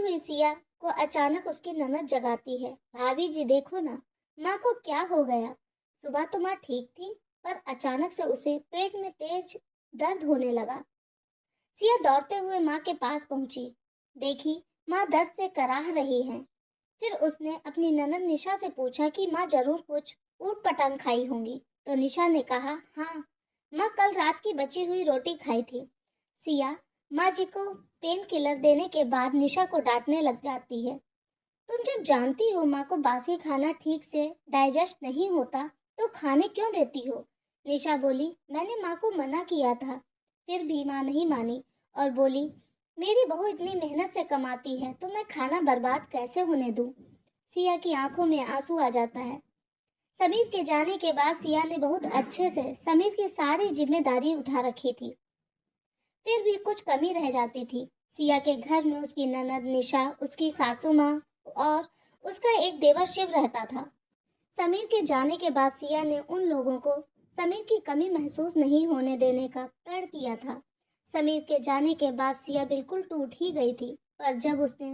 हुई सिया को अचानक उसकी ननद जगाती है। भाभी जी देखो ना, माँ को क्या हो गया। सुबह तो माँ ठीक थी, पर अचानक से उसे पेट में तेज दर्द होने लगा। सिया दौड़ते हुए माँ के पास पहुंची। देखी, माँ दर्द से कराह रही हैं। फिर उसने अपनी ननद निशा से पूछा कि माँ जरूर कुछ ऊट पटांग खाई होंगी। तो निशा ने कहा, हाँ, माँ कल रात की बची हुई रोटी खाई थी। सिया माँ जी को पेन किलर देने के बाद निशा को डांटने लग जाती है। तुम जब जानती हो माँ को बासी खाना ठीक से डाइजेस्ट नहीं होता, तो खाने क्यों देती हो। निशा बोली, मैंने माँ को मना किया था, फिर भी माँ नहीं मानी और बोली, मेरी बहू इतनी मेहनत से कमाती है तो मैं खाना बर्बाद कैसे होने दूं। सिया की आंखों में आंसू आ जाता है। समीर के जाने के बाद सिया ने बहुत अच्छे से समीर की सारी जिम्मेदारी उठा रखी थी। फिर भी कुछ कमी रह जाती थी। सिया के घर में उसकी ननद निशा, उसकी सासू माँ और उसका एक देवर शिव रहता था। समीर के जाने के बाद सिया ने उन लोगों को समीर की कमी महसूस नहीं होने देने का प्रण किया था। समीर के जाने के बाद सिया बिल्कुल टूट ही गई थी, पर जब उसने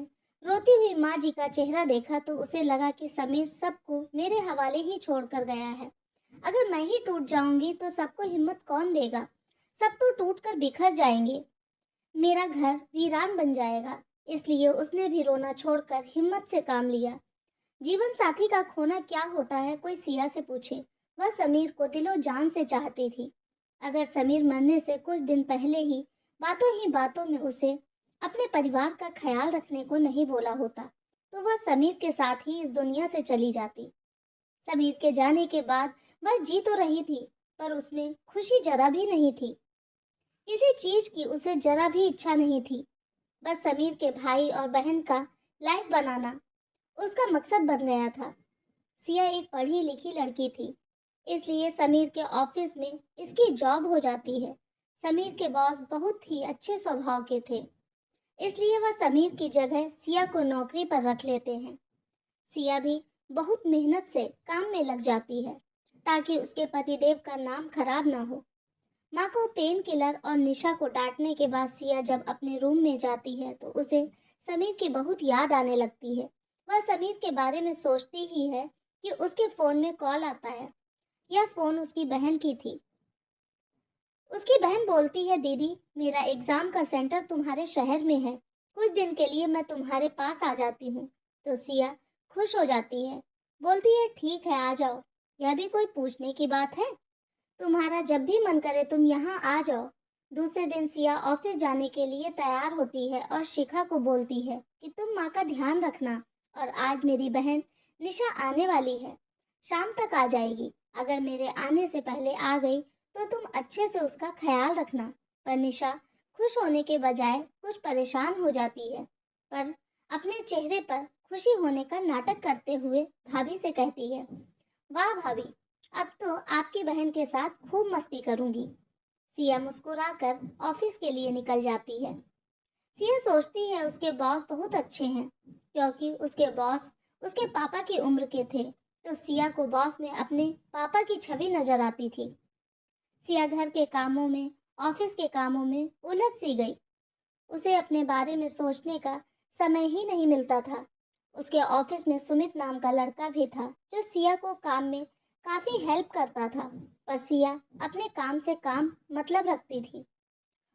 रोती हुई माँ जी का चेहरा देखा तो उसे लगा कि समीर सबको मेरे हवाले ही छोड़कर गया है। अगर मैं ही टूट जाऊंगी तो सबको हिम्मत कौन देगा। सब तो टूट कर बिखर जाएंगे, मेरा घर वीरान बन जाएगा। इसलिए उसने भी रोना छोड़कर हिम्मत से काम लिया। जीवन साथी का खोना क्या होता है, कोई सिया से पूछे। वह समीर को दिलो जान से चाहती थी। अगर समीर मरने से कुछ दिन पहले ही बातों में उसे अपने परिवार का ख्याल रखने को नहीं बोला होता, तो वह समीर के साथ ही इस दुनिया से चली जाती। समीर के जाने के बाद वह जी तो रही थी, पर उसमें खुशी जरा भी नहीं थी। किसी चीज की उसे जरा भी इच्छा नहीं थी। बस समीर के भाई और बहन का लाइफ बनाना उसका मकसद बन गया था। सिया एक पढ़ी लिखी लड़की थी, इसलिए समीर के ऑफिस में इसकी जॉब हो जाती है। समीर के बॉस बहुत ही अच्छे स्वभाव के थे, इसलिए वह समीर की जगह सिया को नौकरी पर रख लेते हैं। सिया भी बहुत मेहनत से काम में लग जाती है, ताकि उसके पतिदेव का नाम खराब ना हो। माँ को पेन किलर और निशा को डांटने के बाद सिया जब अपने रूम में जाती है तो उसे समीर की बहुत याद आने लगती है। वह समीर के बारे में सोचती ही है कि उसके फोन में कॉल आता है। यह फोन उसकी बहन की थी। उसकी बहन बोलती है, दीदी, मेरा एग्जाम का सेंटर तुम्हारे शहर में है, कुछ दिन के लिए मैं तुम्हारे पास आ जाती हूँ। तो सिया खुश हो जाती है, बोलती है, ठीक है, आ जाओ। यह भी कोई पूछने की बात है, तुम्हारा जब भी मन करे तुम यहाँ आ जाओ। दूसरे दिन सिया ऑफिस जाने के लिए तैयार होती है और शिखा को बोलती है कि तुम माँ का ध्यान रखना, और आज मेरी बहन निशा आने वाली है, शाम तक आ जाएगी। अगर मेरे आने से पहले आ गई तो तुम अच्छे से उसका ख्याल रखना। पर निशा खुश होने के बजाय कुछ परेशान हो जाती है, पर अपने चेहरे पर खुशी होने का नाटक करते हुए भाभी से कहती है, वाह भाभी, अब तो आपकी बहन के साथ खूब मस्ती करूंगी। सिया मुस्कुराकर ऑफिस के लिए निकल जाती है। सिया सोचती है उसके बॉस बहुत अच्छे हैं, क्योंकि उसके बॉस उसके पापा की उम्र के थे, तो सिया को बॉस में अपने पापा की छवि नजर आती थी। सिया घर के कामों में, ऑफिस के कामों में उलझ सी गई। उसे अपने बारे में सोचने का समय ही नहीं मिलता था। उसके ऑफिस में सुमित नाम का लड़का भी था, जो सिया को काम में काफी हेल्प करता था। पर सिया अपने काम से काम मतलब रखती थी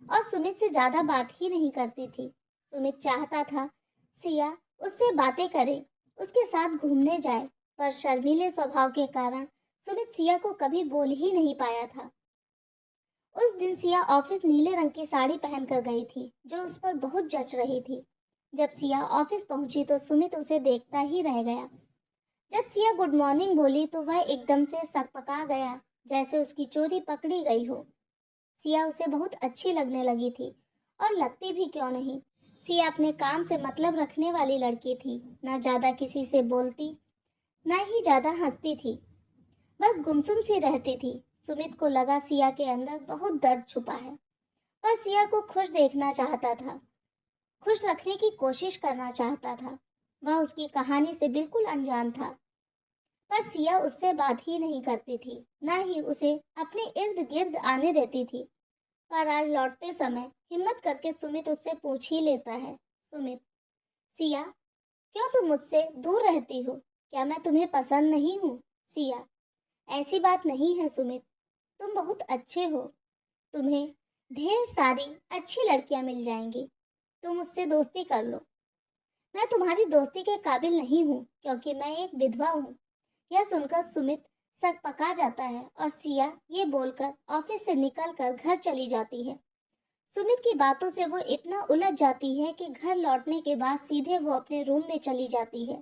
और सुमित से ज्यादा बात ही नहीं करती थी। सुमित चाहता था सिया उससे बातें करे, उसके साथ घूमने जाए, पर शर्मीले स्वभाव के कारण सुमित सिया को कभी बोल ही नहीं पाया था। उस दिन सिया ऑफिस नीले रंग की साड़ी पहनकर गई थी, जो उस पर बहुत जच रही थी। जब सिया ऑफिस पहुंची तो सुमित उसे देखता ही रह गया। जब सिया गुड मॉर्निंग बोली तो वह एकदम से सकपका गया, जैसे उसकी चोरी पकड़ी गई हो। सिया उसे बहुत अच्छी लगने लगी थी, और लगती भी क्यों नहीं। सिया अपने काम से मतलब रखने वाली लड़की थी, ना ज्यादा किसी से बोलती, ना ही ज्यादा हंसती थी, बस गुमसुम सी रहती थी। सुमित को लगा सिया के अंदर बहुत दर्द छुपा है। वह सिया को खुश देखना चाहता था, खुश रखने की कोशिश करना चाहता था। वह उसकी कहानी से बिल्कुल अनजान था, पर सिया उससे बात ही नहीं करती थी, ना ही उसे अपने इर्द गिर्द आने देती थी। पर आज लौटते समय हिम्मत करके सुमित उससे पूछ ही लेता है, सुमित, सिया, क्यों तुम मुझसे दूर रहती हो? क्या मैं तुम्हें पसंद नहीं हूँ? सिया, ऐसी बात नहीं है सुमित, तुम बहुत अच्छे हो। तुम्हें ढेर सारी अच्छी लड़कियां मिल जाएंगी। तुम मुझसे दोस्ती कर लो। मैं तुम्हारी दोस्ती के काबिल नहीं हूँ क्योंकि मैं एक विधवा हूँ। यह सुनकर सुमित सक पका जाता है और सिया ये बोलकर ऑफिस से निकलकर घर चली जाती है। सुमित की बातों से वो इतना उलझ जाती है कि घर लौटने के बाद सीधे वो अपने रूम में चली जाती है।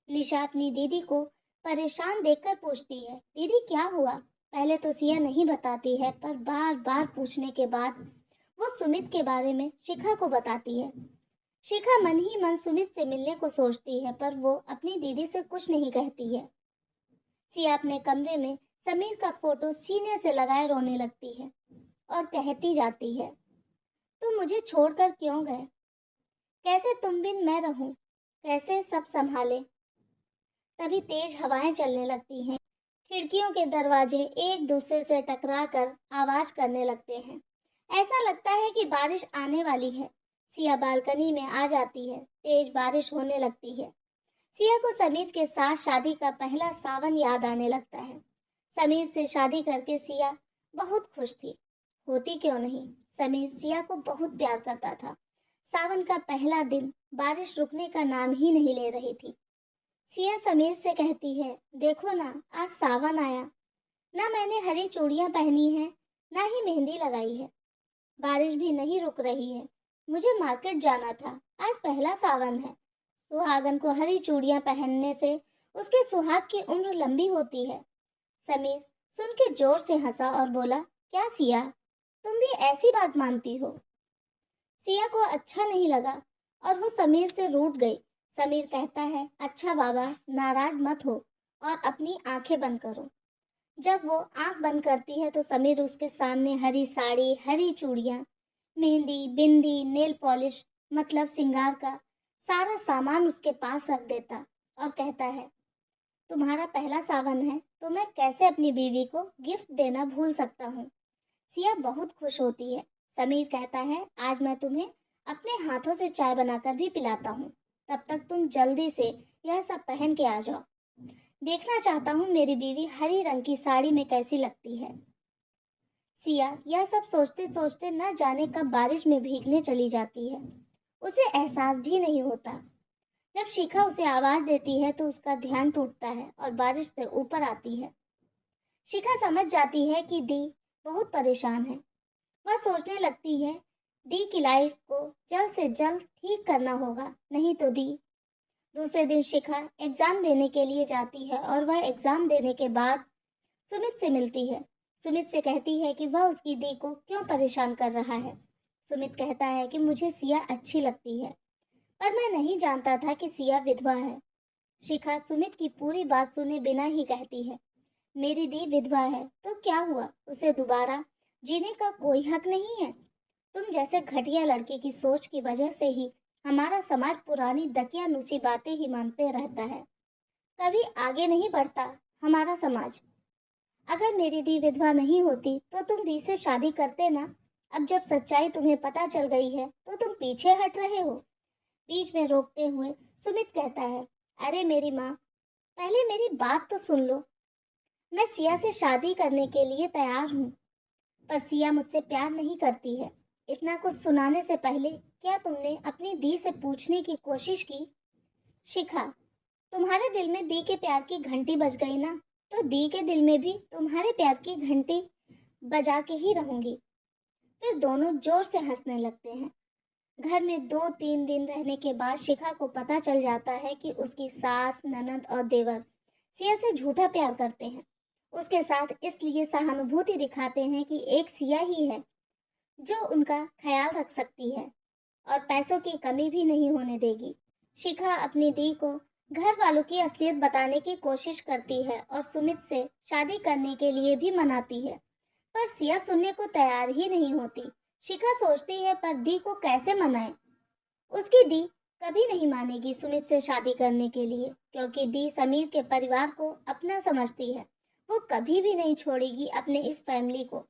निशा अपनी दीदी को परेशान देखकर पूछती है, दीदी क्या हुआ? पहले तो सिया नहीं बताती है, पर बार बार पूछने के बाद वो सुमित के बारे में शिखा को बताती है। शिखा मन ही मन सुमित से मिलने को सोचती है, पर वो अपनी दीदी से कुछ नहीं कहती है। सिया अपने कमरे में समीर का फोटो सीने से लगाए रोने लगती है और कहती जाती है, तुम मुझे छोड़कर क्यों गए? कैसे तुम बिन मैं रहूं? कैसे सब संभाले? तभी तेज हवाएं चलने लगती हैं। खिड़कियों के दरवाजे एक दूसरे से टकराकर आवाज करने लगते हैं। ऐसा लगता है कि बारिश आने वाली है। सिया बालकनी में आ जाती है। तेज बारिश होने लगती है। सिया को समीर के साथ शादी का पहला सावन याद आने लगता है। समीर से शादी करके सिया बहुत खुश थी। होती क्यों नहीं? समीर सिया को बहुत प्यार करता था। सावन का पहला दिन बारिश रुकने का नाम ही नहीं ले रही थी। सिया समीर से कहती है, देखो ना, आज सावन आया। ना मैंने हरी चूड़ियां पहनी हैं, ना ही मेहंदी लगाई है। बारिश भी नहीं रुक रही है। मुझे मार्केट जाना था। आज पहला सावन है। सुहागन को हरी चूड़ियां पहनने से उसके सुहाग की उम्र लंबी होती है। समीर सुन के जोर से हंसा और बोला, क्या सिया, तुम भी ऐसी बात मानती हो? सिया को अच्छा नहीं लगा और वो समीर से रूठ गई। समीर कहता है, अच्छा बाबा, नाराज मत हो और अपनी आंखें बंद करो। जब वो आंख बंद करती है तो समीर उसके सामने हरी साड़ी, हरी चूड़ियां, मेहंदी, बिंदी, नेल पॉलिश, मतलब श्रृंगार का सारा सामान उसके पास रख देता और कहता है, तुम्हारा पहला सावन है तो मैं कैसे अपनी बीवी को गिफ्ट देना भूल सकता हूँ। सिया बहुत खुश होती है। समीर कहता है, आज मैं तुम्हें अपने हाथों से चाय बनाकर भी पिलाता हूँ। तब तक तुम जल्दी से यह सब पहन के आ जाओ। देखना चाहता हूँ मेरी बीवी हरी रंग की साड़ी में कैसी लगती है। सिया यह सब सोचते सोचते न जाने कब बारिश में भीगने चली जाती है। उसे एहसास भी नहीं होता। जब शिखा उसे आवाज देती है तो उसका ध्यान टूटता है और बारिश से ऊपर आती है। शिखा समझ जाती है कि दी बहुत परेशान है। वह सोचने लगती है, दी की लाइफ को जल्द से जल्द ठीक करना होगा, नहीं तो दी। दूसरे दिन शिखा एग्जाम देने के लिए जाती है और वह एग्जाम देने के बाद सुमित से मिलती है। सुमित से कहती है कि वह उसकी दी को क्यों परेशान कर रहा है। सुमित कहता है कि मुझे सिया अच्छी लगती है, पर मैं नहीं जानता था कि सिया विधवा है। शिखा सुमित की पूरी बात सुने बिना ही कहती है, मेरी दी विधवा है तो क्या हुआ, उसे दोबारा जीने का कोई हक नहीं है। तुम जैसे घटिया लड़के की सोच की वजह से ही हमारा समाज पुरानी दकियानुसी बातें ही मानते रहता है, कभी आगे नहीं बढ़ता हमारा समाज। अगर मेरी दी विधवा नहीं होती तो तुम दी से शादी करते ना। अब जब सच्चाई तुम्हें पता चल गई है तो तुम पीछे हट रहे हो। बीच में रोकते हुए सुमित कहता है, अरे मेरी माँ, पहले मेरी बात तो सुन लो। मैं सिया से शादी करने के लिए तैयार हूँ, पर सिया मुझसे प्यार नहीं करती है। इतना कुछ सुनाने से पहले क्या तुमने अपनी दी से पूछने की कोशिश की? शिखा, तुम्हारे दिल में दी के प्यार की घंटी बज गई ना, तो दी के दिल में भी तुम्हारे प्यार की घंटी बजा के ही रहूंगी। फिर दोनों जोर से हंसने लगते हैं। घर में 2-3 दिन रहने के बाद शिखा को पता चल जाता है कि उसकी सास, ननद और देवर सिया से झूठा प्यार करते हैं। उसके साथ इसलिए सहानुभूति दिखाते हैं कि एक सिया ही है जो उनका ख्याल रख सकती है और पैसों की कमी भी नहीं होने देगी। शिखा अपनी दी को घर वालों की असलियत बताने की कोशिश करती है और सुमित से शादी करने के लिए भी मनाती है, पर सिया सुनने को तैयार ही नहीं होती। शिखा सोचती है, पर दी को कैसे मनाए? उसकी दी कभी नहीं मानेगी सुमित से शादी करने के लिए, क्योंकि दी समीर के परिवार को अपना समझती है। वो कभी भी नहीं छोड़ेगी अपने इस फैमिली को।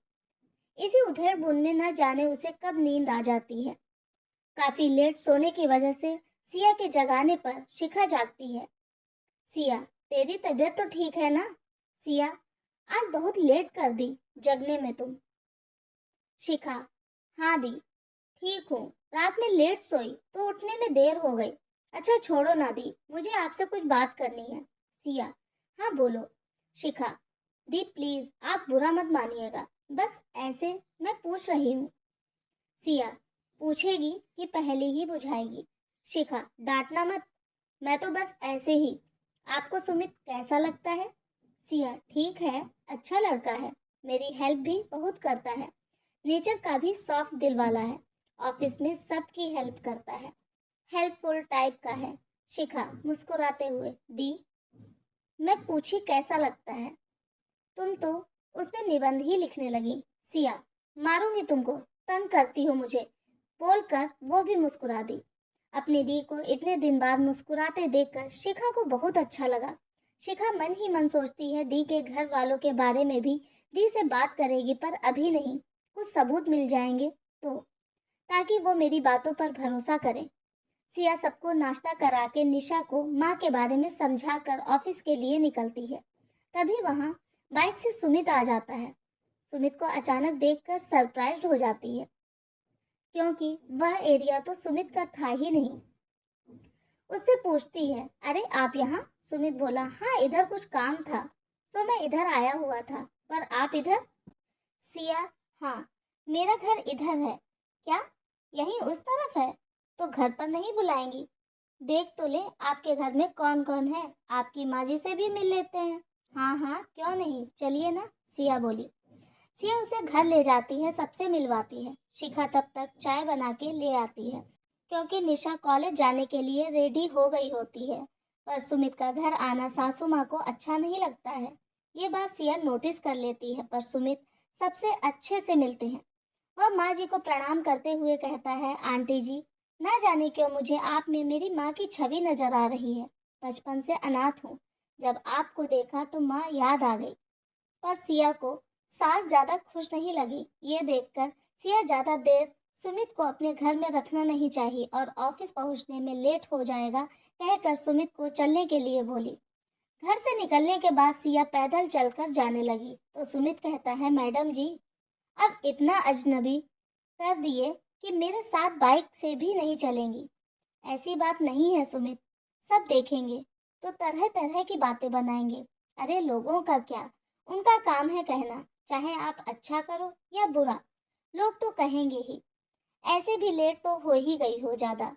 इसी उधेड़ बुन में न जाने उसे कब नींद आ जाती है। काफी लेट सोने की वजह से सिया के जगाने पर शिखा जागती है। सिया, तेरी तबीयत तो ठीक है ना? सिया, आज बहुत लेट कर दी जगने में तुम। शिखा, हाँ दी, ठीक हूँ। रात में लेट सोई तो उठने में देर हो गई। अच्छा छोड़ो ना दी, मुझे आपसे कुछ बात करनी है। सिया, हाँ बोलो। शिखा, दी प्लीज आप बुरा मत मानिएगा, बस ऐसे मैं पूछ रही हूँ। सिया, पूछेगी कि पहले ही बुझाएगी। शिखा, डांटना मत, मैं तो बस ऐसे ही। आपको सुमित कैसा लगता है? सिया, ठीक है, अच्छा लड़का है, मेरी हेल्प भी बहुत करता है, नेचर का भी सॉफ्ट दिल वाला है, ऑफिस में सबकी हेल्प करता है, हेल्पफुल टाइप का है। शिखा मुस्कुराते हुए, दी मैं पूछी कैसा लगता है, तुम तो उसमें निबंध ही लिखने लगी। सिया, मारूंगी तुमको, तंग करती हो मुझे, बोलकर वो भी मुस्कुरा दी। अपनी दी को इतने दिन बाद मुस्कुराते देखकर शिखा को बहुत अच्छा लगा। शिखा मन ही मन सोचती है दी के घर वालों के बारे में भी दी से बात करेगी, पर अभी नहीं, कुछ सबूत मिल जाएंगे तो, ताकि वो मेरी बातों पर भरोसा करे। सिया सबको नाश्ता करा के निशा को माँ के बारे में समझा कर ऑफिस के लिए निकलती है। तभी वहाँ बाइक से सुमित आ जाता है। सुमित को अचानक देखकर सरप्राइज्ड हो जाती है, क्योंकि वह एरिया तो सुमित का था ही नहीं। उससे पूछती है, अरे आप यहाँ? सुमित बोला, हाँ इधर कुछ काम था तो मैं इधर आया हुआ था, पर आप इधर? सिया, हाँ मेरा घर इधर है। क्या यहीं उस तरफ है? तो घर पर नहीं बुलाएंगी? देख तो ले आपके घर में कौन कौन है, आपकी माँ जी से भी मिल लेते हैं। हाँ हाँ क्यों नहीं, चलिए ना, सिया बोली। सिया उसे घर ले जाती है, सबसे मिलवाती है। शिखा तब तक चाय बना के ले आती है, क्योंकि निशा कॉलेज जाने के लिए रेडी हो गई होती है। पर सुमित का घर आना सासू माँ को अच्छा नहीं लगता है। ये बात सिया नोटिस कर लेती है, पर सुमित सबसे अच्छे से मिलते हैं। वह माँ जी को प्रणाम करते हुए कहता है, आंटी जी, ना जाने क्यों मुझे आप में मेरी माँ की छवि नजर आ रही है। बचपन से अनाथ हूँ, जब आपको देखा तो माँ याद आ गई। पर सिया को सास ज्यादा खुश नहीं लगी। ये देखकर सिया ज्यादा देर सुमित को अपने घर में रखना नहीं चाहिए और ऑफिस पहुंचने में लेट हो जाएगा कहकर सुमित को चलने के लिए बोली। घर से निकलने के बाद सिया पैदल चलकर जाने लगी तो सुमित कहता है, मैडम जी अब इतना अजनबी कर दिए कि मेरे साथ बाइक से भी नहीं चलेंगी। ऐसी बात नहीं है सुमित, सब देखेंगे तो तरह तरह की बातें बनाएंगे। अरे लोगों का क्या, उनका काम है कहना, चाहे आप अच्छा करो या बुरा, लोग तो कहेंगे ही। ऐसे भी लेट तो हो ही गई हो ज्यादा,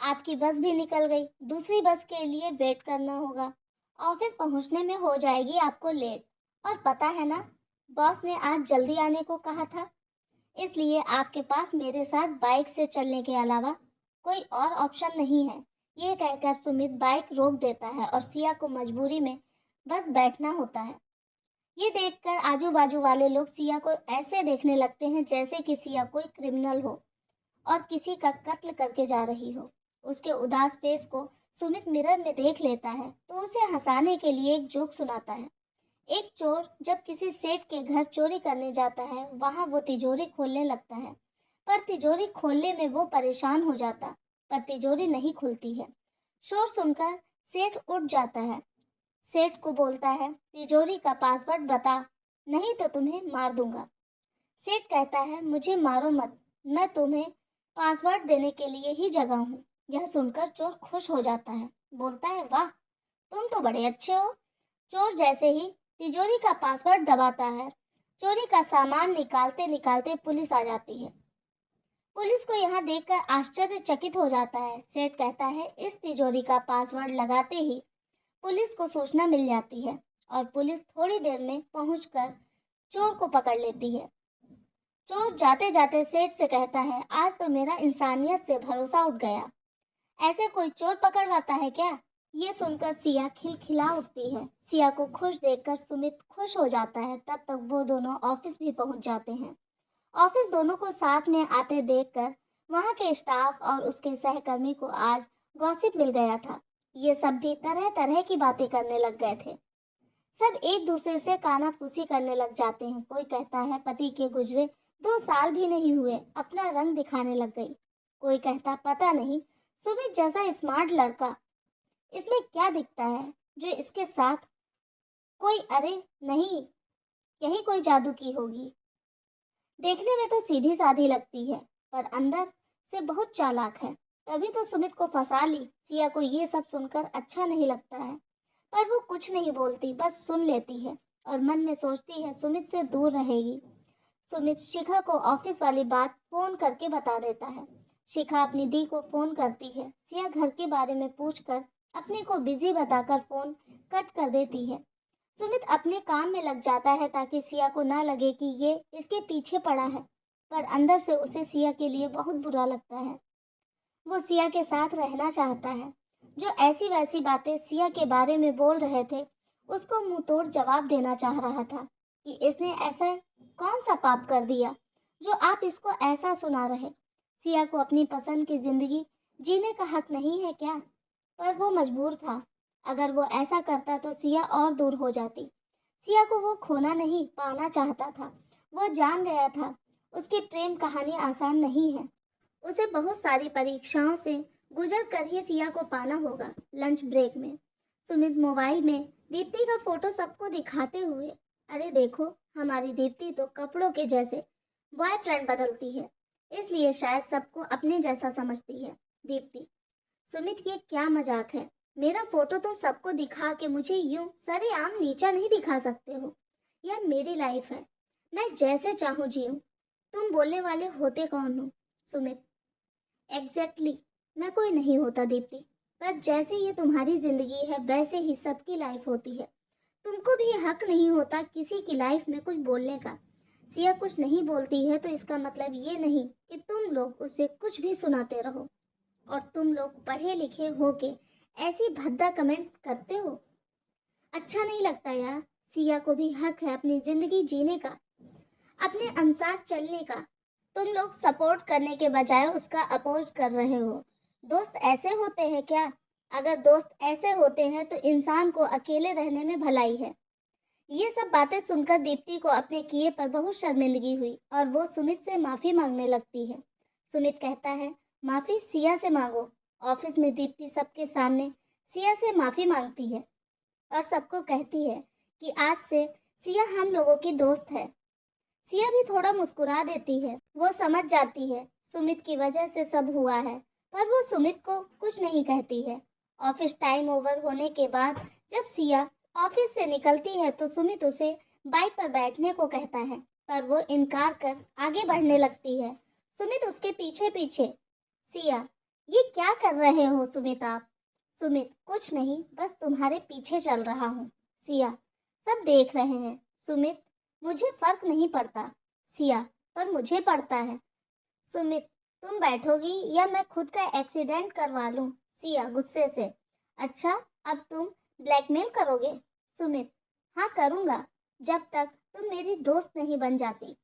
आपकी बस भी निकल गई, दूसरी बस के लिए वेट करना होगा, ऑफिस पहुंचने में हो जाएगी आपको लेट। और पता है ना, बॉस ने आज जल्दी आने को कहा था, इसलिए आपके पास मेरे साथ बाइक से चलने के अलावा कोई और ऑप्शन नहीं है। ये कहकर सुमित बाइक रोक देता है और सिया को मजबूरी में बस बैठना होता है। ये देखकर आजू बाजू वाले लोग सिया को ऐसे देखने लगते हैं जैसे कि सिया कोई क्रिमिनल हो और किसी का कत्ल करके जा रही हो। उसके उदास फेस को सुमित मिरर में देख लेता है तो उसे हंसाने के लिए एक जोक सुनाता है। एक चोर जब किसी सेठ के घर चोरी करने जाता है, वहां वो तिजोरी खोलने लगता है, पर तिजोरी खोलने में वो परेशान हो जाता, पर तिजोरी नहीं खुलती है। शोर सुनकर सेठ उठ जाता है, सेठ को बोलता है, तिजोरी का पासवर्ड बता, नहीं तो तुम्हें मार दूंगा। सेठ कहता है, मुझे मारो मत, मैं तुम्हें पासवर्ड देने के लिए ही जगा हूँ। यह सुनकर चोर खुश हो जाता है, बोलता है, वाह तुम तो बड़े अच्छे हो। चोर जैसे ही तिजोरी का पासवर्ड दबाता है, चोरी का सामान निकालते निकालते पुलिस आ जाती है। पुलिस को यहाँ देखकर आश्चर्यचकित हो जाता है। सेठ कहता है, इस तिजोरी का पासवर्ड लगाते ही पुलिस को सूचना मिल जाती है और पुलिस थोड़ी देर में पहुंचकर चोर को पकड़ लेती है। चोर जाते जाते सेठ से कहता है, आज तो मेरा इंसानियत से भरोसा उठ गया, ऐसे कोई चोर पकड़वाता है क्या? ये सुनकर सिया खिलखिला उठती है। सिया को खुश देखकर सुमित खुश हो जाता है। तब तक वो दोनों ऑफिस भी पहुंच जाते हैं। ऑफिस दोनों को साथ में आते देखकर वहां के स्टाफ और उसके सहकर्मी को आज गॉसिप मिल गया था। ये सब भी तरह तरह की बातें करने लग गए थे। सब एक दूसरे से कानाफूसी करने लग जाते हैं। कोई कहता है, पति के गुजरे 2 साल भी नहीं हुए, अपना रंग दिखाने लग गई। कोई कहता, पता नहीं सुमित जैसा स्मार्ट लड़का इसमें क्या दिखता है जो इसके साथ कोई, अरे नहीं, यही कोई जादू की होगी। देखने में तो सीधी साधी लगती है पर अंदर से बहुत चालाक है। तभी तो सुमित को फंसा ली। सिया को ये सब सुनकर अच्छा नहीं लगता है पर वो कुछ नहीं बोलती, बस सुन लेती है और मन में सोचती है सुमित से दूर रहेगी। सुमित शिखा को ऑफिस वाली बात फोन करके बता देता है। शिखा अपनी दी को फोन करती है। सिया घर के बारे में पूछकर अपने को बिजी बताकर फोन कट कर देती है। सुमित अपने काम में लग जाता है ताकि सिया को ना लगे कि ये इसके पीछे पड़ा है, पर अंदर से उसे सिया के लिए बहुत बुरा लगता है। वो सिया के साथ रहना चाहता है। जो ऐसी वैसी बातें सिया के बारे में बोल रहे थे उसको मुंह तोड़ जवाब देना चाह रहा था कि इसने ऐसा कौन सा पाप कर दिया जो आप इसको ऐसा सुना रहे। सिया को अपनी पसंद की जिंदगी जीने का हक नहीं है क्या? पर वो मजबूर था। अगर वो ऐसा करता तो सिया और दूर हो जाती। सिया को वो खोना नहीं, पाना चाहता था। वो जान गया था उसकी प्रेम कहानी आसान नहीं है। उसे बहुत सारी परीक्षाओं से गुजर कर ही सिया को पाना होगा। लंच ब्रेक में सुमित मोबाइल में दीप्ति का फोटो सबको दिखाते हुए, अरे देखो हमारी दीप्ति तो कपड़ों के जैसे बॉयफ्रेंड बदलती है, इसलिए शायद सबको अपने जैसा समझती है दीप्ति। सुमित ये क्या मजाक है? मेरा फोटो तुम सबको दिखा के मुझे यूं सरेआम नीचा नहीं दिखा सकते हो। यह मेरी लाइफ है, मैं जैसे चाहूँ जीऊँ। तुम बोलने वाले होते कौन हो? सुमित, एग्जैक्टली, मैं कोई नहीं होता दीप्ति, पर जैसे ये तुम्हारी जिंदगी है वैसे ही सबकी लाइफ होती है। तुमको भी हक नहीं होता किसी की लाइफ में कुछ बोलने का। सिया कुछ नहीं बोलती है तो इसका मतलब ये नहीं कि तुम लोग उसे कुछ भी सुनाते रहो और तुम लोग पढ़े लिखे होके ऐसी भद्दा कमेंट करते हो। अच्छा नहीं लगता यार। सिया को भी हक है अपनी जिंदगी जीने का, अपने अनुसार चलने का। तुम लोग सपोर्ट करने के बजाय उसका अपोज कर रहे हो। दोस्त ऐसे होते हैं क्या? अगर दोस्त ऐसे होते हैं तो इंसान को अकेले रहने में भलाई है। ये सब बातें सुनकर दीप्ति को अपने किए पर बहुत शर्मिंदगी हुई और वो सुमित से माफी मांगने लगती है। सुमित कहता है माफी सिया से मांगो। ऑफिस में दीप्ति सबके सामने सिया से माफी मांगती है और सबको कहती है कि आज से सिया हम लोगों की दोस्त है। सिया भी थोड़ा मुस्कुरा देती है। वो समझ जाती है सुमित की वजह से सब हुआ है, पर वो सुमित को कुछ नहीं कहती है। ऑफिस टाइम ओवर होने के बाद जब सिया ऑफिस से निकलती है तो सुमित उसे बाइक पर बैठने को कहता है, पर वो इनकार कर आगे बढ़ने लगती है। सुमित उसके पीछे पीछे। सिया, ये क्या कर रहे हो सुमित आप? सुमित, कुछ नहीं, बस तुम्हारे पीछे चल रहा हूँ। सिया, सब देख रहे हैं। सुमित, मुझे फर्क नहीं पड़ता। सिया, पर मुझे पड़ता है। सुमित, तुम बैठोगी या मैं खुद का एक्सीडेंट करवा लूं? सिया गुस्से से। अच्छा, अब तुम ब्लैकमेल करोगे? सुमित, हाँ करूंगा, जब तक तुम मेरी दोस्त नहीं बन जाती।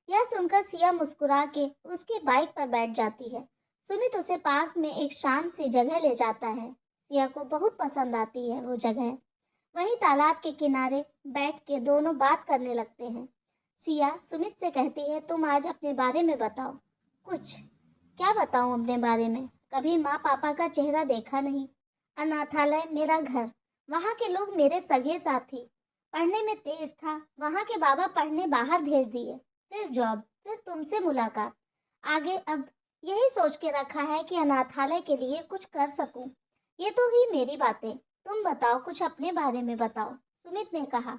यह सुनकर सिया मुस्कुरा के उसकी बाइक पर बैठ जाती है। सुमित उसे पार्क में एक शांत सी जगह ले जाता है। सिया को बहुत पसंद आती है वो जगह। वहीं तालाब के किनारे बैठ के दोनों बात करने लगते हैं। सिया सुमित से कहती है तुम आज अपने बारे में बताओ कुछ। क्या बताऊं अपने बारे में? कभी माँ पापा का चेहरा देखा नहीं। अनाथालय मेरा घर, वहाँ के लोग मेरे सगे साथी। पढ़ने में तेज था, वहाँ के बाबा पढ़ने बाहर भेज दिए, फिर जॉब, फिर तुमसे मुलाकात। आगे अब यही सोच के रखा है कि अनाथालय के लिए कुछ कर सकूं। ये तो हुई मेरी बातें, तुम बताओ, कुछ अपने बारे में बताओ, सुमित ने कहा।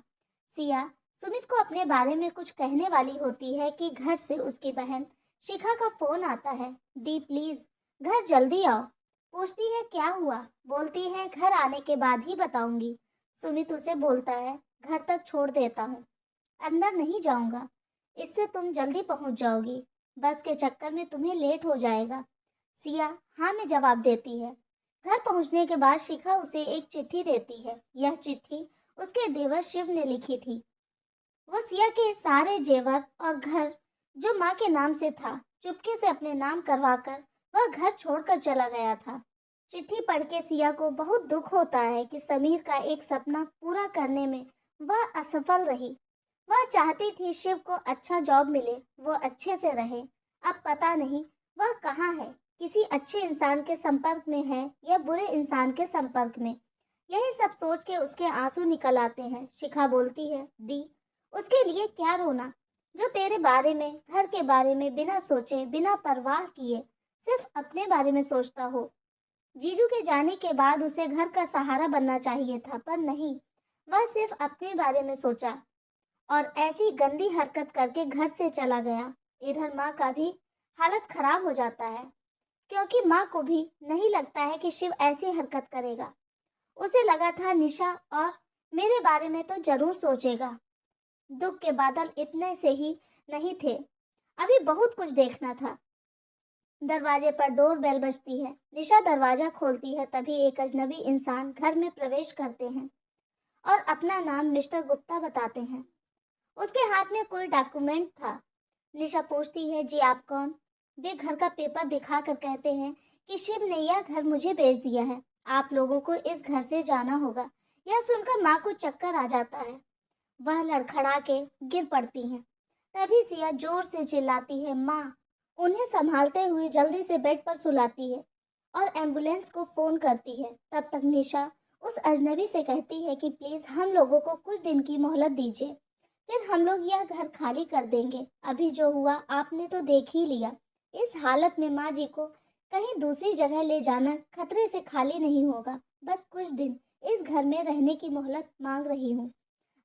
सिया सुमित को अपने बारे में कुछ कहने वाली होती है कि घर से उसकी बहन शिखा का फोन आता है। दी प्लीज घर जल्दी आओ। पूछती है क्या हुआ? बोलती है घर आने के बाद ही बताऊंगी। सुमित उसे बोलता है घर तक छोड़ देता हूँ, अंदर नहीं जाऊंगा, इससे तुम जल्दी पहुंच जाओगी, बस के चक्कर में तुम्हें लेट हो जाएगा। सिया हाँ में जवाब देती है। घर पहुंचने के बाद शिखा उसे एक चिट्ठी देती है। यह चिट्ठी उसके देवर शिव ने लिखी थी। वो सिया के सारे जेवर और घर जो माँ के नाम से था चुपके से अपने नाम करवाकर वह घर छोड़कर चला गया था। चिट्ठी पढ़ के सिया को बहुत दुख होता है कि समीर का एक सपना पूरा करने में वह असफल रही। वह चाहती थी शिव को अच्छा जॉब मिले, वो अच्छे से रहे। अब पता नहीं वह कहाँ है। किसी अच्छे इंसान के संपर्क में है या बुरे इंसान के संपर्क में। यही सब सोच के उसके आंसू निकल आते हैं। शिखा बोलती है, दी, उसके लिए क्या रोना, जो तेरे बारे में, घर के बारे में बिना सोचे, बिना परवाह किए सिर्फ अपने बारे में सोचता हो। जीजू के जाने के बाद उसे घर का सहारा बनना चाहिए था, पर नहीं, वह सिर्फ अपने बारे में सोचा और ऐसी गंदी हरकत करके घर से चला गया। इधर माँ का भी हालत खराब हो जाता है, क्योंकि माँ को भी नहीं लगता है कि शिव ऐसी हरकत करेगा। उसे लगा था निशा और मेरे बारे में तो जरूर सोचेगा। दुख के बादल इतने से ही नहीं थे, अभी बहुत कुछ देखना था। दरवाजे पर डोर बेल बजती है। निशा दरवाजा खोलती है, तभी एक अजनबी इंसान घर में प्रवेश करते हैं और अपना नाम मिस्टर गुप्ता बताते हैं। उसके हाथ में कोई डॉक्यूमेंट था। निशा पूछती है, जी आप कौन? वे घर का पेपर दिखाकर कहते हैं कि शिव ने यह घर मुझे बेच दिया है, आप लोगों को इस घर से जाना होगा। यह सुनकर माँ को चक्कर आ जाता है। वह लड़खड़ा के गिर पड़ती हैं। तभी सिया जोर से चिल्लाती है, माँ। उन्हें संभालते हुए जल्दी से बेड पर सुलाती है और एम्बुलेंस को फोन करती है। तब तक निशा उस अजनबी से कहती है कि प्लीज हम लोगों को कुछ दिन की मोहलत दीजिए, फिर हम लोग यह घर खाली कर देंगे। अभी जो हुआ आपने तो देख ही लिया। इस हालत में माँ जी को कहीं दूसरी जगह ले जाना खतरे से खाली नहीं होगा। बस कुछ दिन इस घर में रहने की मोहलत मांग रही हूँ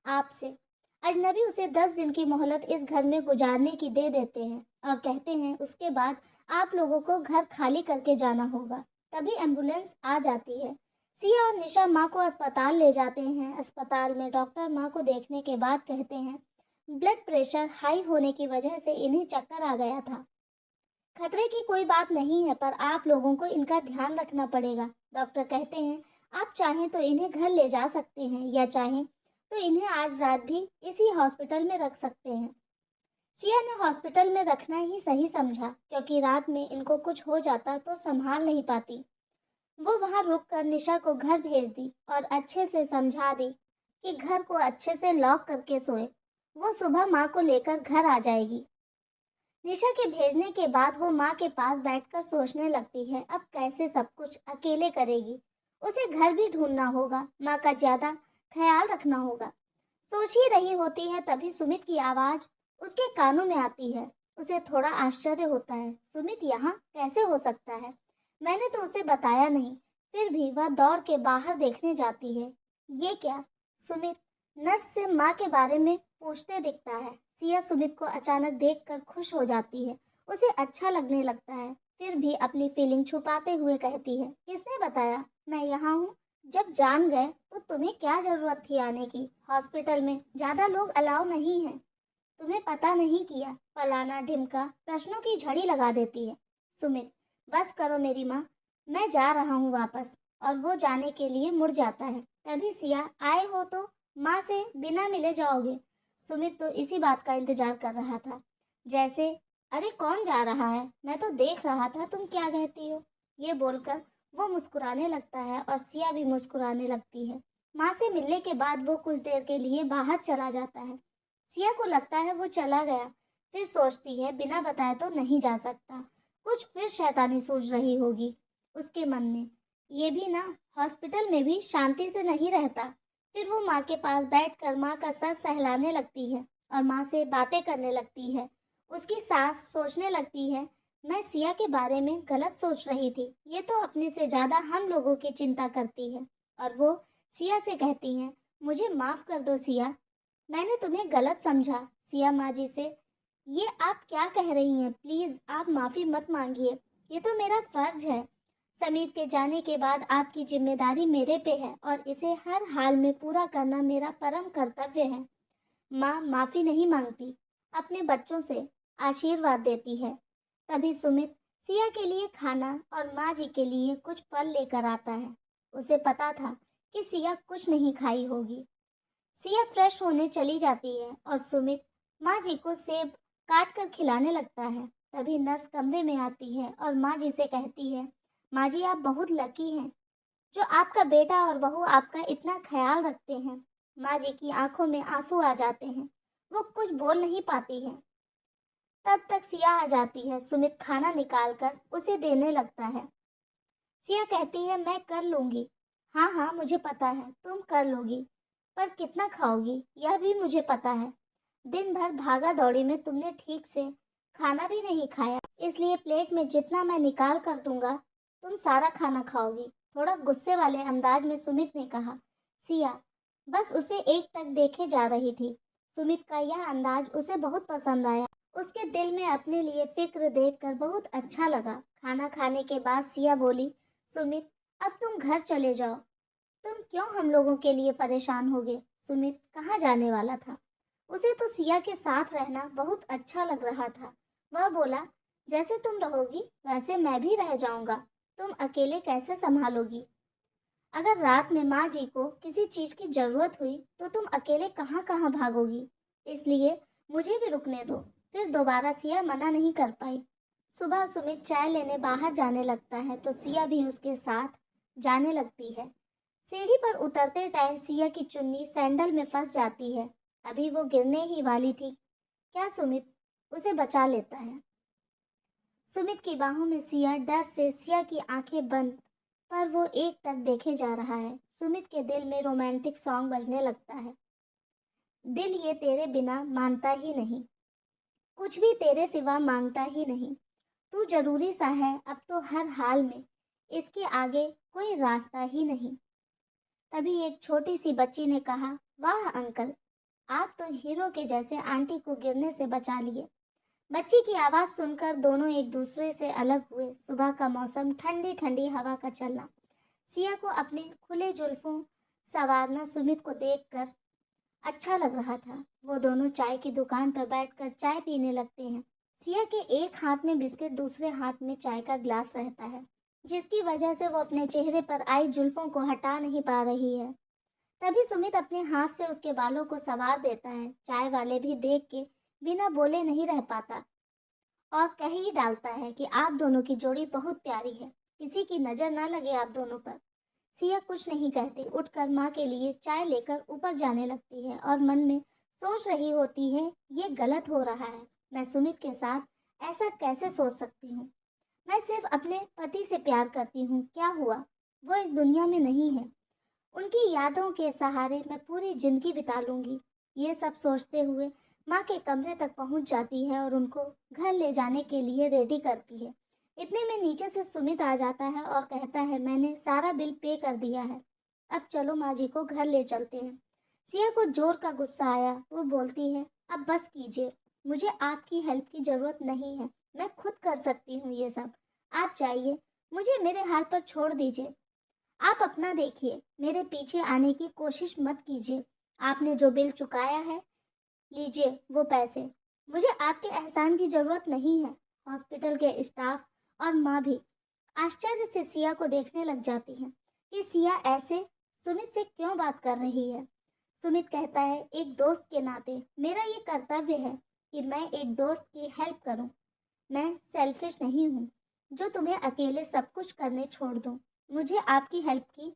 आपसे। अजनबी उसे 10 दिन की मोहलत इस घर में गुजारने की दे देते हैं और कहते हैं उसके बाद आप लोगों को घर खाली करके जाना होगा। तभी एम्बुलेंस आ जाती है। सिया और निशा माँ को अस्पताल ले जाते हैं। अस्पताल में डॉक्टर माँ को देखने के बाद कहते हैं ब्लड प्रेशर हाई होने की वजह से इन्हें चक्कर आ गया था। खतरे की कोई बात नहीं है, पर आप लोगों को इनका ध्यान रखना पड़ेगा। डॉक्टर कहते हैं आप चाहें तो इन्हें घर ले जा सकते हैं या चाहें तो इन्हें आज रात भी इसी हॉस्पिटल में रख सकते हैं। सिया ने हॉस्पिटल में रखना ही सही समझा, क्योंकि रात में इनको कुछ हो जाता तो संभाल नहीं पाती। वो वहां रुककर निशा को घर भेज दी और अच्छे से समझा दी कि घर को अच्छे से लॉक करके सोए। वो सुबह माँ को लेकर घर आ जाएगी। निशा के भेजने के बाद वो माँ के पास बैठकर सोचने लगती है, अब कैसे सब कुछ अकेले करेगी। उसे घर भी ढूंढना होगा, माँ का ज्यादा ख्याल रखना होगा। सोच ही रही होती है, तभी सुमित की आवाज उसके कानों में आती है। उसे थोड़ा आश्चर्य होता है, सुमित यहाँ कैसे हो सकता है? मैंने तो उसे बताया नहीं। फिर भी वह दौड़ के बाहर देखने जाती है। ये क्या? सुमित नर्स से माँ के बारे में पूछते दिखता है। सिया सुमित को अचानक देखकर खुश हो जाती है। उसे अच्छा लगने लगता है, फिर भी अपनी फीलिंग छुपाते हुए कहती है, किसने बताया मैं यहाँ हूँ? जब जान गए तो तुम्हें क्या जरूरत थी आने की? हॉस्पिटल में ज्यादा लोग अलाउ नहीं है। तुम्हें पता नहीं किया, फलाना ढिमका प्रश्नों की झड़ी लगा देती है। सुमित, बस करो मेरी माँ, मैं जा रहा हूँ वापस। और वो जाने के लिए मुड़ जाता है। तभी सिया, आए हो तो माँ से बिना मिले जाओगे? सुमित तो इसी बात का इंतजार कर रहा था। जैसे, अरे कौन जा रहा है, मैं तो देख रहा था तुम क्या कहती हो। ये बोलकर वो मुस्कुराने लगता है और सिया भी मुस्कुराने लगती है। माँ से मिलने के बाद वो कुछ देर के लिए बाहर चला जाता है। सिया को लगता है वो चला गया, फिर सोचती है बिना बताए तो नहीं जा सकता। कुछ फिर शैतानी सोच रही होगी उसके मन में। ये भी ना, हॉस्पिटल में भी शांति से नहीं रहता। फिर वो माँ के पास बैठकर माँ का सर सहलाने लगती है और माँ से बातें करने लगती है। उसकी सास सोचने लगती है, मैं सिया के बारे में गलत सोच रही थी, ये तो अपने से ज्यादा हम लोगों की चिंता करती है। और वो सिया से कहती है, मुझे माफ कर दो सिया, मैंने तुम्हें गलत समझा। सिया माँ जी से, ये आप क्या कह रही हैं? प्लीज आप माफी मत मांगिए, ये तो मेरा फर्ज है। समीर के जाने के बाद आपकी जिम्मेदारी मेरे पे है और इसे हर हाल में पूरा करना मेरा परम कर्तव्य है। माँ माफी नहीं मांगती, अपने बच्चों से आशीर्वाद देती है। तभी सुमित सिया के लिए खाना और माँ जी के लिए कुछ फल लेकर आता है। उसे पता था कि सिया कुछ नहीं खाई होगी। सिया फ्रेश होने चली जाती है और सुमित माँ जी को सेब काट कर खिलाने लगता है। तभी नर्स कमरे में आती है और माँ जी से कहती है, माँ जी आप बहुत लकी हैं जो आपका बेटा और बहू आपका इतना ख्याल रखते हैं। माँ जी की आंखों में आंसू आ जाते हैं, वो कुछ बोल नहीं पाती है। तब तक सिया आ जाती है। सुमित खाना निकाल कर उसे देने लगता है। सिया कहती है, मैं कर लूंगी। हाँ हाँ, मुझे पता है तुम कर लोगी, पर कितना खाओगी यह भी मुझे पता है। दिन भर भागा दौड़ी में तुमने ठीक से खाना भी नहीं खाया, इसलिए प्लेट में जितना मैं निकाल कर दूंगा तुम सारा खाना खाओगी। थोड़ा गुस्से वाले अंदाज में सुमित ने कहा। सिया बस उसे एक टक देखे जा रही थी। सुमित का यह अंदाज उसे बहुत पसंद आया। उसके दिल में अपने लिए फिक्र देखकर बहुत अच्छा लगा। खाना खाने के बाद सिया बोली, सुमित अब तुम घर चले जाओ। तुम क्यों हम लोगों के लिए परेशान होगे? सुमित कहाँ जाने वाला था? उसे तो सिया के साथ रहना बहुत अच्छा लग रहा था। वह बोला, जैसे तुम रहोगी वैसे मैं भी रह जाऊंगा। तुम अकेले कैसे संभालोगी? अगर रात में माँ जी को किसी चीज की जरूरत हुई तो तुम अकेले कहाँ कहाँ भागोगी? इसलिए मुझे भी रुकने दो। फिर दोबारा सिया मना नहीं कर पाई। सुबह सुमित चाय लेने बाहर जाने लगता है तो सिया भी उसके साथ जाने लगती है। सीढ़ी पर उतरते टाइम सिया की चुन्नी सैंडल में फंस जाती है। अभी वो गिरने ही वाली थी, क्या सुमित उसे बचा लेता है। सुमित की बाहों में सिया डर से सिया की आंखें बंद, पर वो एक टक देखे जा रहा है। सुमित के दिल में रोमांटिक सॉन्ग बजने लगता है। दिल ये तेरे बिना मानता ही नहीं, कुछ भी तेरे सिवा मांगता ही नहीं। तू जरूरी सा है अब तो हर हाल में, इसके आगे कोई रास्ता ही नहीं। तभी एक छोटी सी बच्ची ने कहा, वाह अंकल, आप तो हीरो के जैसे आंटी को गिरने से बचा लिए। बच्ची की आवाज सुनकर दोनों एक दूसरे से अलग हुए। सुबह का मौसम, ठंडी ठंडी हवा का चलना, सिया को अपने खुले जुल्फों संवारना सुमित को देखकर अच्छा लग रहा था। वो दोनों चाय की दुकान पर बैठकर चाय पीने लगते हैं। सिया के एक हाथ में बिस्किट, दूसरे हाथ में चाय का ग्लास रहता है, जिसकी वजह से वो अपने चेहरे पर आई जुल्फों को हटा नहीं पा रही है। तभी सुमित अपने हाथ से उसके बालों को संवार देता है। चाय वाले भी देख के बिना बोले नहीं रह पाता और कह ही डालता है कि आप दोनों की जोड़ी बहुत प्यारी है, किसी की नजर ना लगे आप दोनों पर। सिया कुछ नहीं कहती, उठकर माँ के लिए चाय लेकर ऊपर जाने लगती है और मन में सोच रही होती है, ये गलत हो रहा है। मैं सुमित के साथ ऐसा कैसे सोच सकती हूँ? मैं सिर्फ अपने पति से प्यार करती हूँ, क्या हुआ? वो इस दुनिया में नहीं है। उनकी यादों के सहारे मैं पूरी जिंदगी बिता लूंगी। ये सब सोचते हुए माँ के कमरे तक पहुंच जाती है और उनको घर ले जाने के लिए रेडी करती है। इतने में नीचे से सुमित आ जाता है और कहता है, मैंने सारा बिल पे कर दिया है, अब चलो माँ जी को घर ले चलते हैं। सिया को जोर का गुस्सा आया। वो बोलती है, अब बस कीजिए, मुझे आपकी हेल्प की जरूरत नहीं है, मैं खुद कर सकती हूँ ये सब। आप जाइए, मुझे मेरे हाल पर छोड़ दीजिए। आप अपना देखिए, मेरे पीछे आने की कोशिश मत कीजिए। आपने जो बिल चुकाया है, लीजिए वो पैसे। मुझे आपके एहसान की जरूरत नहीं है। हॉस्पिटल के स्टाफ और माँ भी आश्चर्य से सिया को देखने लग जाती है कि सिया ऐसे सुमित से क्यों बात कर रही है। सुमित कहता है, एक दोस्त के नाते मेरा ये कर्तव्य है कि मैं एक दोस्त की हेल्प करूं। मैं सेल्फिश नहीं हूँ जो तुम्हें अकेले सब कुछ करने छोड़ दूं। मुझे आपकी हेल्प की।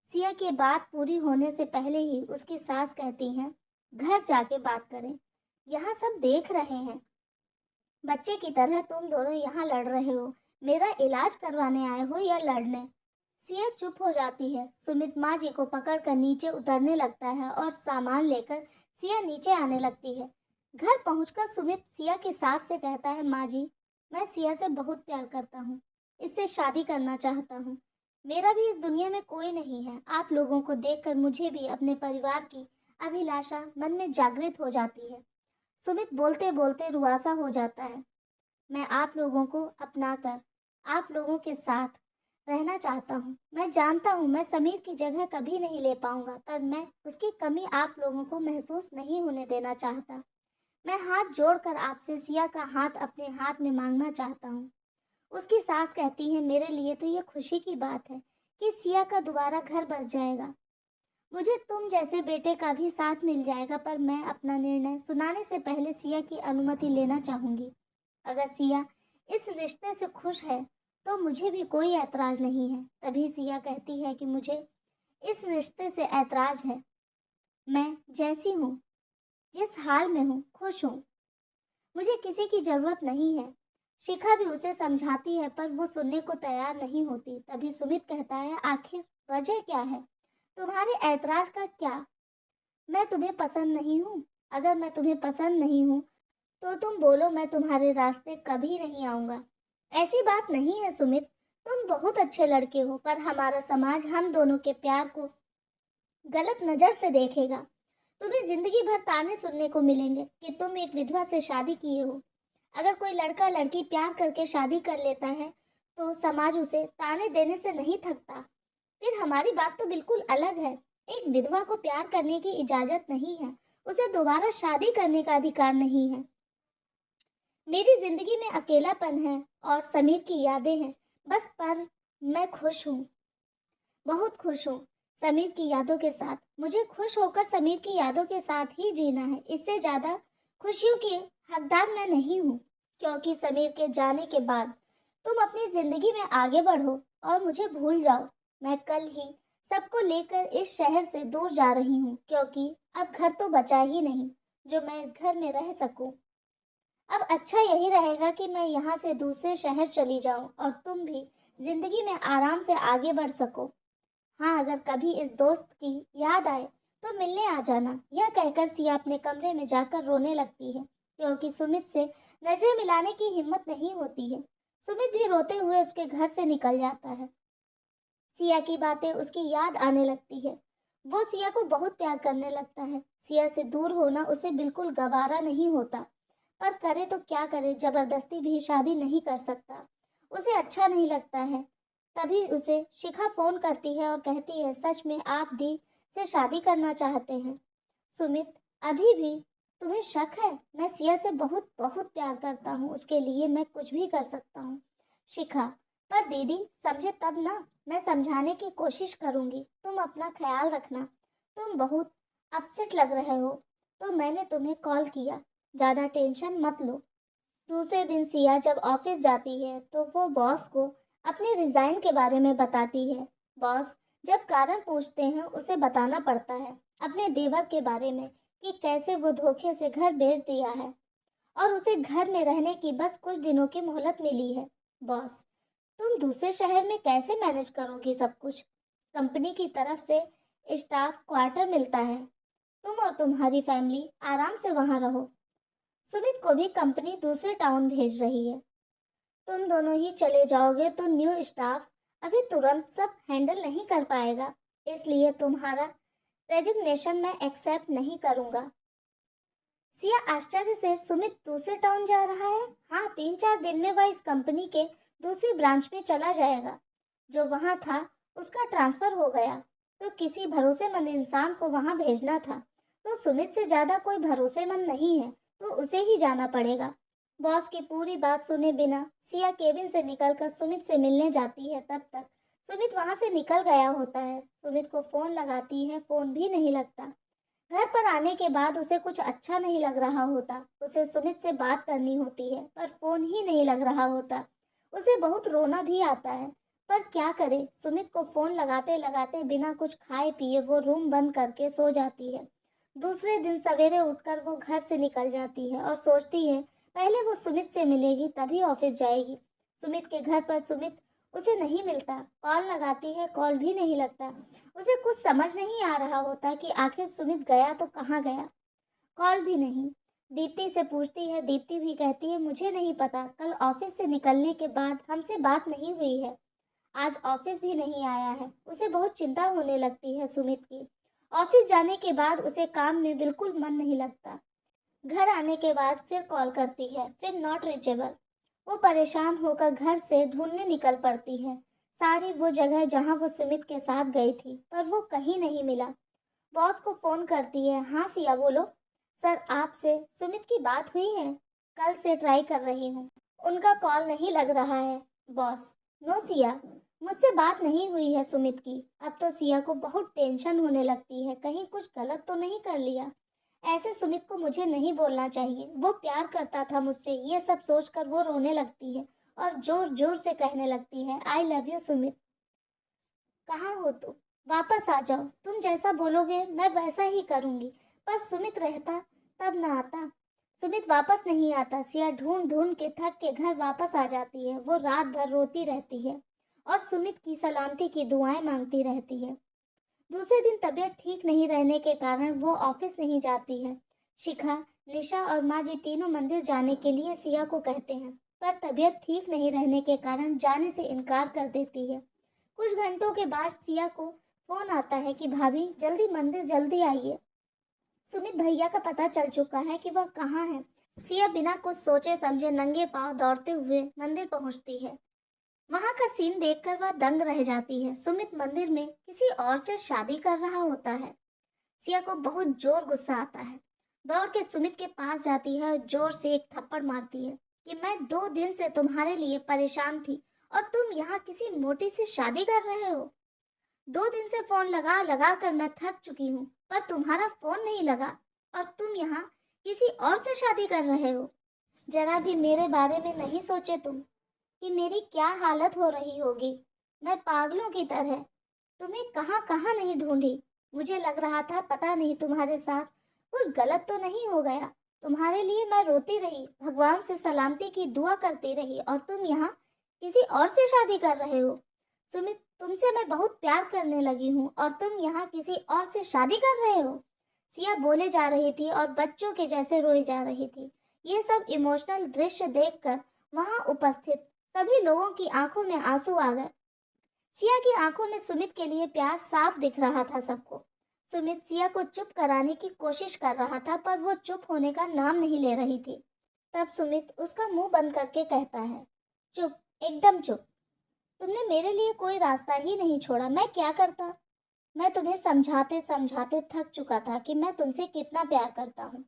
सिया की बात पूरी होने से पहले ही उसकी सास कहती हैं, घर जाके बात करें, यहाँ सब देख रहे हैं। बच्चे की तरह तुम दोनों यहाँ लड़ रहे हो, मेरा इलाज करवाने आए हो या लड़ने? सिया चुप हो जाती है। सुमित माँ जी को पकड़कर नीचे उतरने लगता है और सामान लेकर सिया नीचे आने लगती है। घर पहुंचकर सुमित सिया की सास से कहता है, माँ जी, मैं सिया से बहुत प्यार करता हूँ, इससे शादी करना चाहता हूँ। मेरा भी इस दुनिया में कोई नहीं है। आप लोगों को देखकर मुझे भी अपने परिवार की अभिलाषा मन में जागृत हो जाती है। सुमित बोलते बोलते रुआसा हो जाता है। मैं आप लोगों को अपनाकर आप लोगों के साथ रहना चाहता हूँ। मैं जानता हूँ मैं समीर की जगह कभी नहीं ले पाऊंगा, पर मैं उसकी कमी आप लोगों को महसूस नहीं होने देना चाहता। मैं हाथ जोड़कर आपसे सिया का हाथ अपने हाथ में मांगना चाहता हूँ। उसकी सास कहती है, मेरे लिए तो ये खुशी की बात है कि सिया का दोबारा घर बस जाएगा। मुझे तुम जैसे बेटे का भी साथ मिल जाएगा, पर मैं अपना निर्णय सुनाने से पहले सिया की अनुमति लेना चाहूंगी। अगर सिया इस रिश्ते से खुश है तो मुझे भी कोई ऐतराज नहीं है। तभी सिया कहती है कि मुझे इस रिश्ते से ऐतराज है। मैं जैसी हूँ, जिस हाल में हूँ, खुश हूँ। मुझे किसी की जरूरत नहीं है। शिखा भी उसे समझाती है पर वो सुनने को तैयार नहीं होती। तभी सुमित कहता है, आखिर वजह क्या है? तुम्हारे ऐतराज का क्या? मैं तुम्हें पसंद नहीं हूँ? अगर मैं तुम्हें पसंद नहीं हूँ तो तुम बोलो, मैं तुम्हारे रास्ते कभी नहीं आऊंगा। ऐसी बात नहीं है सुमित, तुम बहुत अच्छे लड़के हो, पर हमारा समाज हम दोनों के प्यार को गलत नजर से देखेगा। तुम्हें जिंदगी भर ताने सुनने को मिलेंगे कि तुम एक विधवा से शादी किए हो। अगर कोई लड़का लड़की प्यार करके शादी कर लेता है तो समाज उसे ताने देने से नहीं थकता। फिर हमारी बात तो बिल्कुल अलग है। एक विधवा को प्यार करने की इजाजत नहीं है, उसे दोबारा शादी करने का अधिकार नहीं है। मेरी जिंदगी में अकेलापन है और समीर की यादें हैं बस, पर मैं खुश हूँ, बहुत खुश हूँ समीर की यादों के साथ। मुझे खुश होकर समीर की यादों के साथ ही जीना है। इससे ज्यादा खुशियों की हकदार मैं नहीं हूँ, क्योंकि समीर के जाने के बाद तुम अपनी जिंदगी में आगे बढ़ो और मुझे भूल जाओ। मैं कल ही सबको लेकर इस शहर से दूर जा रही हूँ, क्योंकि अब घर तो बचा ही नहीं जो मैं इस घर में रह सकूं। अब अच्छा यही रहेगा कि मैं यहाँ से दूसरे शहर चली जाऊं और तुम भी जिंदगी में आराम से आगे बढ़ सको। हाँ, अगर कभी इस दोस्त की याद आए तो मिलने आ जाना। यह कहकर सिया अपने कमरे में जाकर रोने लगती है, क्योंकि सुमित से नजर मिलाने की हिम्मत नहीं होती है। सुमित भी रोते हुए उसके घर से निकल जाता है। सिया की बातें उसकी याद आने लगती है। वो सिया को बहुत प्यार करने लगता है। सिया से दूर होना उसे बिल्कुल गवारा नहीं होता, पर करे तो क्या करे, जबरदस्ती भी शादी नहीं कर सकता। उसे अच्छा नहीं लगता है। तभी उसे शिखा फोन करती है और कहती है, सच में आप दी से शादी करना चाहते हैं? सुमित, अभी भी तुम्हें शक है? मैं सिया से बहुत बहुत प्यार करता हूँ, उसके लिए मैं कुछ भी कर सकता हूँ। शिखा, पर दीदी समझे तब ना। मैं समझाने की कोशिश करूंगी, तुम अपना ख्याल रखना। तुम बहुत अपसेट लग रहे हो तो मैंने तुम्हें कॉल किया, ज्यादा टेंशन मत लो। दूसरे दिन सिया जब ऑफिस जाती है तो वो बॉस को अपने रिजाइन के बारे में बताती है। बॉस जब कारण पूछते हैं उसे बताना पड़ता है अपने देवर के बारे में, कि कैसे वो धोखे से घर बेच दिया है और उसे घर में रहने की बस कुछ दिनों की मोहलत मिली है। बॉस, तुम दूसरे शहर में कैसे मैनेज करोगी सब कुछ? कंपनी की तरफ से स्टाफ क्वार्टर मिलता है, तुम और तुम्हारी फैमिली आराम से वहां रहो। सुमित को भी कंपनी दूसरे टाउन भेज रही है। तुम दोनों ही चले जाओगे तो न्यू स्टाफ अभी तुरंत सब हैंडल नहीं कर पाएगा, इसलिए तुम्हारा रेजिग्नेशन मैं एक्सेप्ट नहीं करूंगा। सिया आश्चर्य से, सुमित दूसरे टाउन जा रहा है? हाँ, 3-4 दिन में वह इस कंपनी के दूसरी ब्रांच में चला जाएगा। जो वहां था उसका ट्रांसफर हो गया, तो किसी भरोसेमंद इंसान को वहां भेजना था। तो सुमित से ज्यादा कोई भरोसेमंद नहीं है, तो उसे ही जाना पड़ेगा। बॉस की पूरी बात सुने बिना सिया केबिन से निकलकर सुमित से मिलने जाती है। तब तक सुमित वहां से निकल गया होता है। सुमित को फोन लगाती है, फोन भी नहीं लगता। घर पर आने के बाद उसे कुछ अच्छा नहीं लग रहा होता। उसे सुमित से बात करनी होती है पर फोन ही नहीं लग रहा होता। उसे बहुत रोना भी आता है, पर क्या करे। सुमित को फोन लगाते लगाते बिना कुछ खाए पिए वो रूम बंद करके सो जाती है। दूसरे दिन सवेरे उठकर वो घर से निकल जाती है और सोचती है पहले वो सुमित से मिलेगी तभी ऑफिस जाएगी। सुमित के घर पर सुमित उसे नहीं मिलता। कॉल लगाती है, कॉल भी नहीं लगता। उसे कुछ समझ नहीं आ रहा होता कि आखिर सुमित गया तो कहाँ गया। कॉल भी नहीं। दीप्ति से पूछती है, दीप्ति भी कहती है, मुझे नहीं पता, कल ऑफिस से निकलने के बाद हमसे बात नहीं हुई है, आज ऑफिस भी नहीं आया है। उसे बहुत चिंता होने लगती है सुमित की। ऑफिस जाने के बाद उसे काम में बिल्कुल मन नहीं लगता। घर आने के बाद फिर कॉल करती है, फिर नॉट रीचेबल। वो परेशान होकर घर से ढूंढने निकल पड़ती है सारी वो जगह जहां वो सुमित के साथ गई थी, पर वो कहीं नहीं मिला। बॉस को फोन करती है, हाँ सिया बोलो। सर, आपसे सुमित की बात हुई है? कल से ट्राई कर रही हूँ, उनका कॉल नहीं लग रहा है। बॉस, नो सिया, मुझसे बात नहीं हुई है सुमित की। अब तो सिया को बहुत टेंशन होने लगती है, कहीं कुछ गलत तो नहीं कर लिया। ऐसे सुमित को मुझे नहीं बोलना चाहिए, वो प्यार करता था मुझसे। ये सब सोचकर वो रोने लगती है और जोर जोर से कहने लगती है, आई लव यू सुमित। कहाँ हो तुम? वापस आ जाओ, तुम जैसा बोलोगे मैं वैसा ही करूंगी। पर सुमित रहता तब ना आता। सुमित वापस नहीं आता। सिया ढूंढ ढूंढ के थक के घर वापस आ जाती है। वो रात भर रोती रहती है और सुमित की सलामती की दुआएं मांगती रहती है। दूसरे दिन तबीयत ठीक नहीं रहने के कारण वो ऑफिस नहीं जाती है। शिखा, निशा और माँ जी तीनों मंदिर जाने के लिए सिया को कहते हैं, पर तबीयत ठीक नहीं रहने के कारण जाने से इनकार कर देती है। कुछ घंटों के बाद सिया को फोन आता है कि भाभी जल्दी मंदिर जल्दी आइए। सुमित भैया का पता चल चुका है कि वह कहाँ है। सिया बिना कुछ सोचे समझे नंगे पांव दौड़ते हुए मंदिर पहुंचती है। वहां का सीन देखकर वह दंग रह जाती है। सुमित मंदिर में किसी और से शादी कर रहा होता है। सिया को बहुत जोर गुस्सा आता है। दौड़ के सुमित के पास जाती है और जोर से एक थप्पड़ मारती है कि मैं 2 दिन से तुम्हारे लिए परेशान थी और तुम यहाँ किसी मोटी से शादी कर रहे हो। 2 दिन से फोन लगा लगा कर मैं थक चुकी हूँ, पर तुम्हारा फोन नहीं लगा और तुम यहाँ किसी और से शादी कर रहे हो। जरा भी मेरे बारे में नहीं सोचे तुम कि मेरी क्या हालत हो रही होगी। मैं पागलों की तरह तुम्हें कहाँ कहाँ नहीं ढूंढी। मुझे लग रहा था पता नहीं तुम्हारे साथ कुछ गलत तो नहीं हो गया। तुम्हारे लिए मैं रोती रही, भगवान से सलामती की दुआ करती रही और तुम यहाँ किसी और से शादी कर रहे हो। सुमित, तुमसे मैं बहुत प्यार करने लगी हूँ और तुम यहाँ किसी और से शादी कर रहे हो। सिया बोले जा रही थी और बच्चों के जैसे रोई जा रही थी। ये सब इमोशनल दृश्य देखकर वहां उपस्थित सभी लोगों की आंखों में आंसू आ गए। सिया की आंखों में सुमित के लिए प्यार साफ दिख रहा था सबको। सुमित सिया को चुप कराने की कोशिश कर रहा था, पर वो चुप होने का नाम नहीं ले रही थी। तब सुमित उसका मुंह बंद करके कहता है, चुप, एकदम चुप। तुमने मेरे लिए कोई रास्ता ही नहीं छोड़ा। मैं क्या करता? मैं तुम्हें समझाते समझाते थक चुका था कि मैं तुमसे कितना प्यार करता हूँ।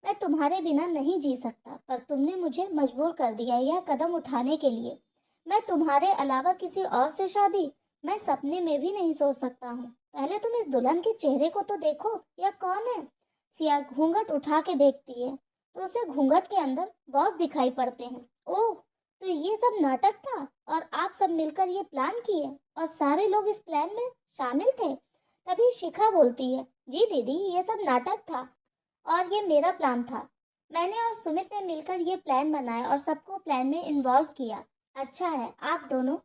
मैं तुम्हारे बिना नहीं जी सकता, पर तुमने मुझे मजबूर कर दिया यह कदम उठाने के लिए। मैं तुम्हारे अलावा किसी और से शादी मैं सपने में भी नहीं सोच सकता हूँ। पहले तुम इस दुल्हन के चेहरे को तो देखो, यह कौन है? सिया घूंघट उठा के देखती है तो उसे घूंघट के अंदर बॉस दिखाई पड़ते हैं। ओह, तो ये सब नाटक था और आप सब मिलकर ये प्लान किए और सारे लोग इस प्लान में शामिल थे। तभी शिखा बोलती है, जी दीदी, ये सब नाटक था और ये मेरा प्लान था। मैंने और सुमित ने मिलकर ये प्लान बनाया और सबको प्लान में इन्वॉल्व किया। अच्छा है, आप दोनों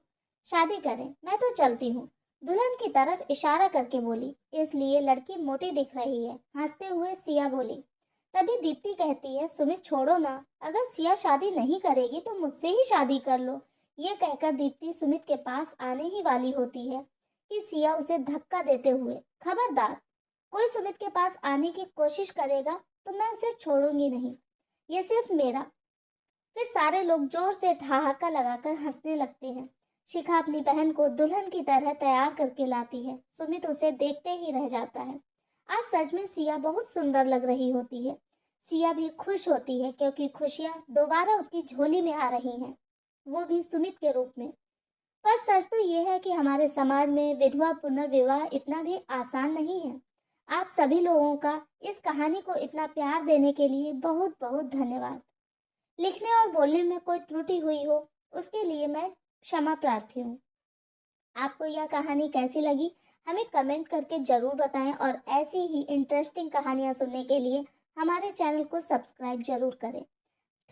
शादी करें, मैं तो चलती हूँ। दुल्हन की तरफ इशारा करके बोली, इसलिए लड़की मोटी दिख रही है। हंसते हुए सिया बोली। तभी दीप्ति कहती है, सुमित छोड़ो ना, अगर सिया शादी नहीं करेगी तो मुझसे ही शादी कर लो। ये कहकर दीप्ति सुमित के पास आने ही वाली होती है कि सिया उसे धक्का देते हुए, खबरदार, कोई सुमित के पास आने की कोशिश करेगा तो मैं उसे छोड़ूंगी नहीं, ये सिर्फ मेरा। फिर सारे लोग जोर से ठहाका लगाकर हंसने लगते हैं। शिखा अपनी बहन को दुल्हन की तरह तैयार करके लाती है। सुमित उसे देखते ही रह जाता है। आज सच में सिया बहुत सुंदर लग रही होती है। सिया भी खुश होती है क्योंकि खुशियां दोबारा उसकी झोली में आ रही हैं, वो भी सुमित के रूप में। पर सच तो ये है कि हमारे समाज में विधवा पुनर्विवाह इतना भी आसान नहीं है। आप सभी लोगों का इस कहानी को इतना प्यार देने के लिए बहुत बहुत धन्यवाद। लिखने और बोलने में कोई त्रुटि हुई हो उसके लिए मैं क्षमा प्रार्थी हूँ। आपको यह कहानी कैसी लगी हमें कमेंट करके जरूर बताएं और ऐसी ही इंटरेस्टिंग कहानियाँ सुनने के लिए हमारे चैनल को सब्सक्राइब जरूर करें।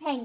थैंक